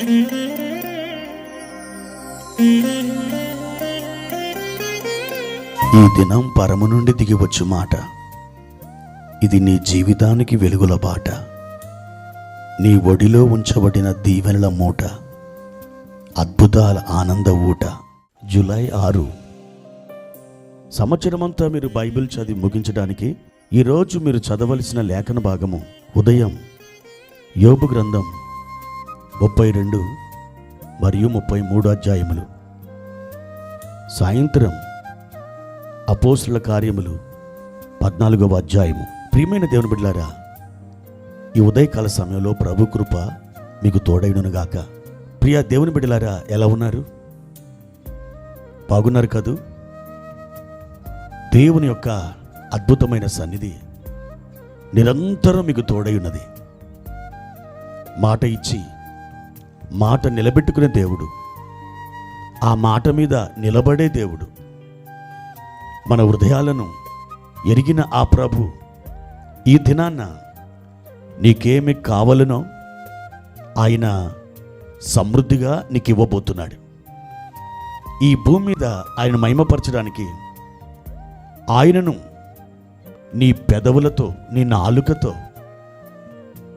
ఈ దినం పరము నుండి దిగివచ్చు మాట. ఇది నీ జీవితానికి వెలుగుల బాట. నీ ఒడిలో ఉంచబడిన దీవెనల మూట, అద్భుతాల ఆనంద ఊట. జూలై 6. సంవత్సరమంతా మీరు బైబిల్ చదివి ముగించడానికి ఈరోజు మీరు చదవలసిన లేఖన భాగము ఉదయం యోబు గ్రంథం 32 మరియు 33 అధ్యాయములు, సాయంత్రం అపోస్తుల కార్యములు 14వ అధ్యాయము. ప్రియమైన దేవుని బిడ్డలారా, ఈ ఉదయకాల సమయంలో ప్రభు కృప మీకు తోడైనగాక. ప్రియ దేవుని బిడ్డలారా, ఎలా ఉన్నారు? బాగున్నారు కదూ? దేవుని యొక్క అద్భుతమైన సన్నిధి నిరంతరం మీకు తోడై ఉన్నది. మాట ఇచ్చి మాట నిలబెట్టుకునే దేవుడు, ఆ మాట మీద నిలబడే దేవుడు, మన హృదయాలను ఎరిగిన ఆ ప్రభు ఈ దినాన్న నీకేమి కావాలనో ఆయన సమృద్ధిగా నీకు ఇవ్వబోతున్నాడు. ఈ భూమి మీద ఆయన మహిమపరచడానికి, ఆయనను నీ పెదవులతో, నీ నాలుకతో,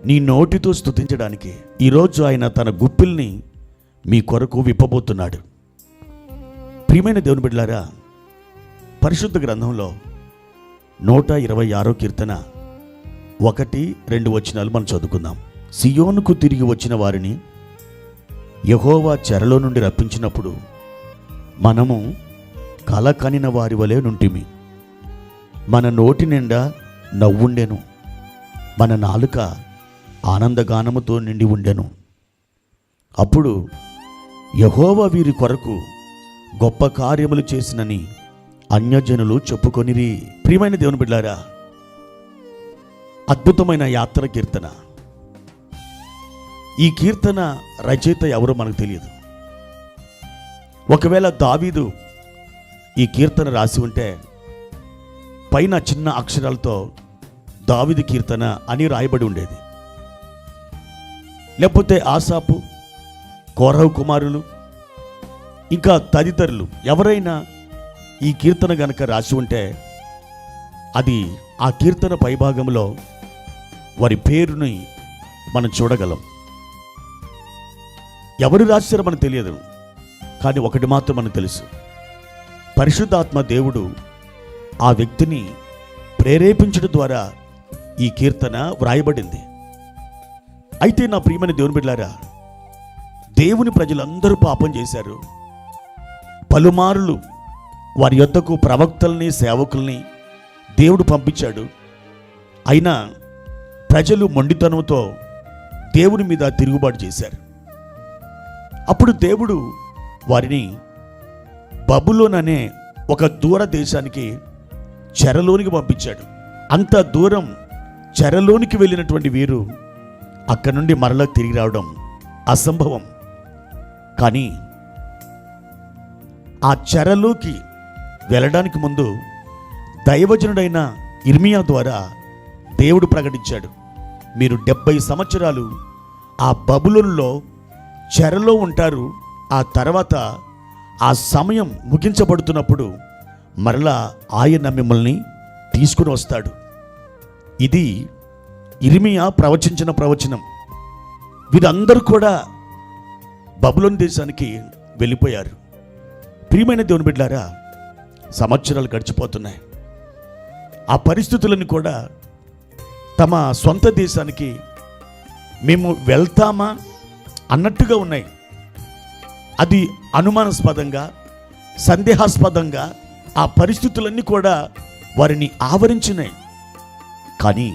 నీ నోటితో స్తుతించడానికి ఈరోజు ఆయన తన గుప్పిల్ని మీ కొరకు విప్పబోతున్నాడు. ప్రియమైన దేవుని బిడ్డలారా, పరిశుద్ధ గ్రంథంలో 126వ కీర్తన 1-2 వచనాలు మనం చదువుకుందాం. సియోనుకు తిరిగి వచ్చిన వారిని యెహోవా చెరలో నుండి రప్పించినప్పుడు మనము కల కనిన వారి వలె నుంటిమి. మన నోటి నిండా నవ్వుండెను, మన నాలుక ఆనందగానముతో నిండి ఉండెను. అప్పుడు యెహోవా వీరి కొరకు గొప్ప కార్యములు చేసినని అన్యజనులు చెప్పుకొనిరి. ప్రియమైన దేవుని బిడ్డలారా, అద్భుతమైన యాత్ర కీర్తన. ఈ కీర్తన రచయిత ఎవరో మనకు తెలియదు. ఒకవేళ దావీదు ఈ కీర్తన రాసి ఉంటే పైన చిన్న అక్షరాలతో దావీదు కీర్తన అని రాయబడి ఉండేది. లేకపోతే ఆసాపు, కోరహు కుమారులు, ఇంకా తదితరులు ఎవరైనా ఈ కీర్తన గనక రాసి ఉంటే అది ఆ కీర్తన పైభాగంలో వారి పేరుని మనం చూడగలం. ఎవరు రాశారో మనకు తెలియదు, కానీ ఒకటి మాత్రం మనకు తెలుసు: పరిశుద్ధాత్మ దేవుడు ఆ వ్యక్తిని ప్రేరేపించడం ద్వారా ఈ కీర్తన వ్రాయబడింది. అయితే నా ప్రియమైన దేవుని బిడ్డలారా, దేవుని ప్రజలందరూ పాపం చేశారు. పలుమారులు వారి యొద్దకు ప్రవక్తల్ని, సేవకుల్ని దేవుడు పంపించాడు. అయినా ప్రజలు మొండితనంతో దేవుని మీద తిరుగుబాటు చేశారు. అప్పుడు దేవుడు వారిని బబులోన్ అనే ఒక దూర దేశానికి, చెరలోనికి పంపించాడు. అంత దూరం చెరలోనికి వెళ్ళినటువంటి వీరు అక్కడి నుండి మరలా తిరిగి రావడం అసంభవం. కానీ ఆ చెరలోకి వెళ్ళడానికి ముందు దైవజనుడైన ఇర్మియా ద్వారా దేవుడు ప్రకటించాడు, మీరు 70 సంవత్సరాలు ఆ బబులోనులో చెరలో ఉంటారు. ఆ తర్వాత ఆ సమయం ముగించబడుతున్నప్పుడు మరలా ఆయన మిమ్మల్ని తీసుకుని వస్తాడు. ఇది ఇర్మియా ప్రవచించిన ప్రవచనం. వీరందరూ కూడా బబులోను దేశానికి వెళ్ళిపోయారు. ప్రియమైన దేవుని బిడ్డలారా, సంవత్సరాలు గడిచిపోతున్నాయి. ఆ పరిస్థితులను కూడా తమ సొంత దేశానికి మేము వెళ్తామా అన్నట్టుగా ఉన్నాయి. అది అనుమానాస్పదంగా, సందేహాస్పదంగా ఆ పరిస్థితులన్నీ కూడా వారిని ఆవరించినాయి. కానీ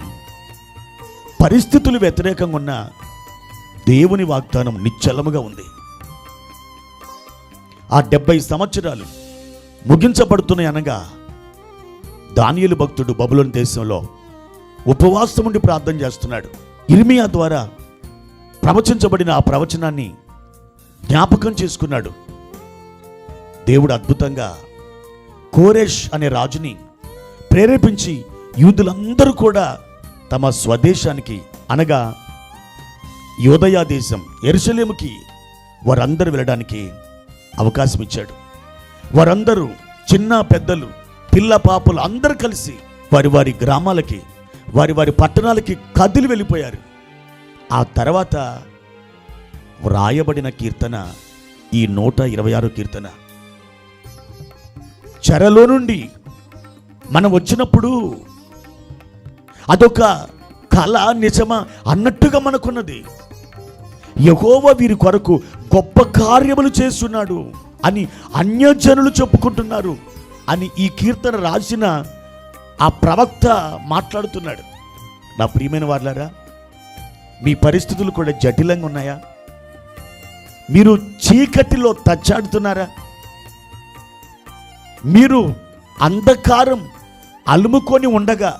పరిస్థితులు వ్యతిరేకంగా ఉన్న దేవుని వాగ్దానం నిశ్చలముగా ఉంది. ఆ 70 సంవత్సరాలు ముగించబడుతున్నాయి అనగా దానియేలు భక్తుడు బబులోను దేశంలో ఉపవాసం ఉండి ప్రార్థన చేస్తున్నాడు. ఇర్మియా ద్వారా ప్రవచించబడిన ఆ ప్రవచనాన్ని జ్ఞాపకం చేసుకున్నాడు. దేవుడు అద్భుతంగా కోరెష్ అనే రాజుని ప్రేరేపించి యూదులందరూ కూడా తమ స్వదేశానికి అనగా యోదయ దేశం యెరూషలేముకి వారందరూ వెళ్ళడానికి అవకాశం ఇచ్చాడు. వారందరూ చిన్న పెద్దలు, పిల్ల పాపలు అందరూ కలిసి వారి వారి గ్రామాలకి, వారి వారి పట్టణాలకి కదిలి వెళ్ళిపోయారు. ఆ తర్వాత వ్రాయబడిన కీర్తన ఈ 126 కీర్తన. చెరలో నుండి మనం వచ్చినప్పుడు అదొక కళ నిజమా అన్నట్టుగా మనకున్నది. యెహోవా వీరి కొరకు గొప్ప కార్యములు చేస్తున్నాడు అని అన్యజనులు చెప్పుకుంటున్నారు అని ఈ కీర్తన రాసిన ఆ ప్రవక్త మాట్లాడుతున్నాడు. నా ప్రియమైన వారులారా, మీ పరిస్థితులు కూడా జటిలంగా ఉన్నాయా? మీరు చీకటిలో తచ్చాడుతున్నారా? మీరు అంధకారం అలుముకొని ఉండగా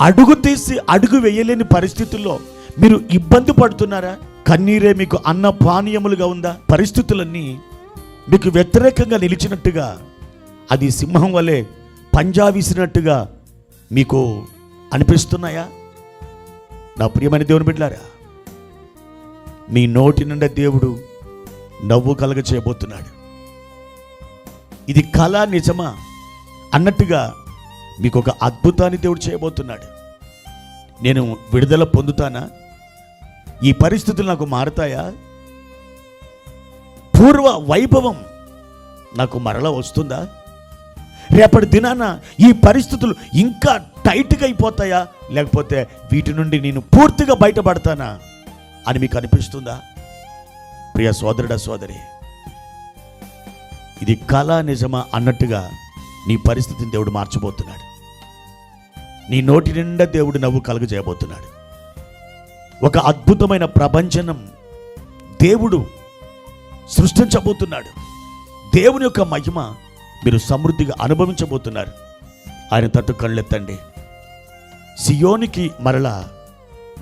అడుగు తీసి అడుగు వేయలేని పరిస్థితుల్లో మీరు ఇబ్బంది పడుతున్నారా? కన్నీరే మీకు అన్న పానీయములుగా ఉందా? పరిస్థితులన్నీ మీకు వ్యతిరేకంగా నిలిచినట్టుగా, అది సింహం వలె పంజా వీసినట్టుగా మీకు అనిపిస్తున్నాయా? నా ప్రియమైన దేవుని బిడ్డలారా, మీ నోటి నుండి దేవుడు నవ్వు కలగ చేయబోతున్నాడు. ఇది కళ నిజమా అన్నట్టుగా మీకు ఒక అద్భుతాన్ని దేవుడు చేయబోతున్నాడు. నేను విడుదల పొందుతానా? ఈ పరిస్థితులు నాకు మారుతాయా? పూర్వ వైభవం నాకు మరలా వస్తుందా? రేపటి దినాన ఈ పరిస్థితులు ఇంకా టైట్గా అయిపోతాయా? లేకపోతే వీటి నుండి నేను పూర్తిగా బయటపడతానా అని మీకు అనిపిస్తుందా? ప్రియ సోదరుడా, సోదరి, ఇది కళ నిజమా అన్నట్టుగా నీ పరిస్థితిని దేవుడు మార్చబోతున్నాడు. నీ నోటి నిండా దేవుడు నవ్వు కలుగజేయబోతున్నాడు. ఒక అద్భుతమైన ప్రపంచనం దేవుడు సృష్టించబోతున్నాడు. దేవుని యొక్క మహిమ మీరు సమృద్ధిగా అనుభవించబోతున్నారు. ఆయన తట్టు కళ్ళెత్తండి. సియోనికి మరలా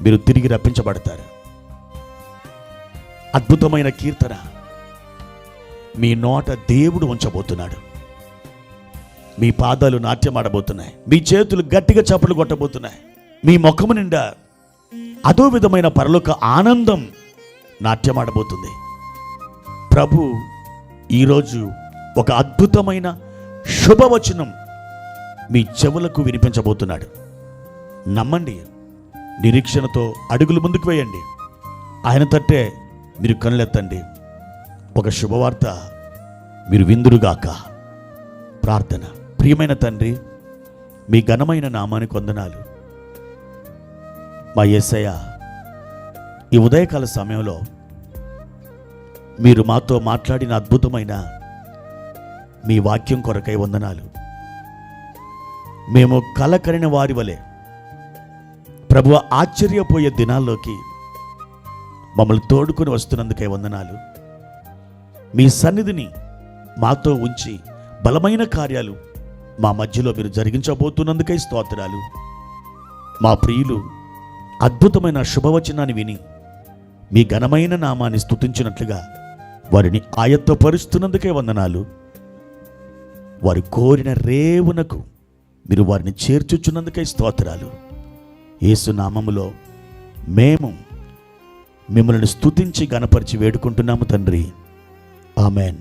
మీరు తిరిగి రప్పించబడతారు. అద్భుతమైన కీర్తన మీ నోట దేవుడు ఉంచబోతున్నాడు. మీ పాదాలు నాట్యమాడబోతున్నాయి. మీ చేతులు గట్టిగా చప్పట్లు కొట్టబోతున్నాయి. మీ ముఖము నిండా అదో విధమైన పరలోక ఆనందం నాట్యమాడబోతుంది. ప్రభు ఈరోజు ఒక అద్భుతమైన శుభవచనం మీ చెవులకు వినిపించబోతున్నాడు. నమ్మండి. నిరీక్షణతో అడుగులు ముందుకు వేయండి. ఆయన తట్టే మీరు కనులెత్తండి. ఒక శుభవార్త మీరు విందురుగాక. ప్రార్థన. ప్రియమైన తండ్రి, మీ ఘనమైన నామానికి వందనాలు. మా యేసయ్య, ఈ ఉదయకాల సమయంలో మీరు మాతో మాట్లాడిన అద్భుతమైన మీ వాక్యం కొరకై వందనాలు. మేము కలకరిన వారి వలె ప్రభువ ఆశ్చర్యపోయే దినాల్లోకి మమ్మల్ని తోడుకొని వస్తున్నందుకై వందనాలు. మీ సన్నిధిని మాతో ఉంచి బలమైన కార్యాలు మా మధ్యలో మీరు జరిగించబోతున్నందుకై స్తోత్రాలు. మా ప్రియులు అద్భుతమైన శుభవచనాన్ని విని మీ ఘనమైన నామాన్ని స్తుతించినట్లుగా వారిని ఆయత్తపరుస్తున్నందుకే వందనాలు. వారు కోరిన రేవునకు మీరు వారిని చేర్చుచున్నందుకై స్తోత్రాలు. యేసు నామములో మేము మిమ్మల్ని స్తుతించి గణపరిచి వేడుకుంటున్నాము తండ్రి. ఆమెన్.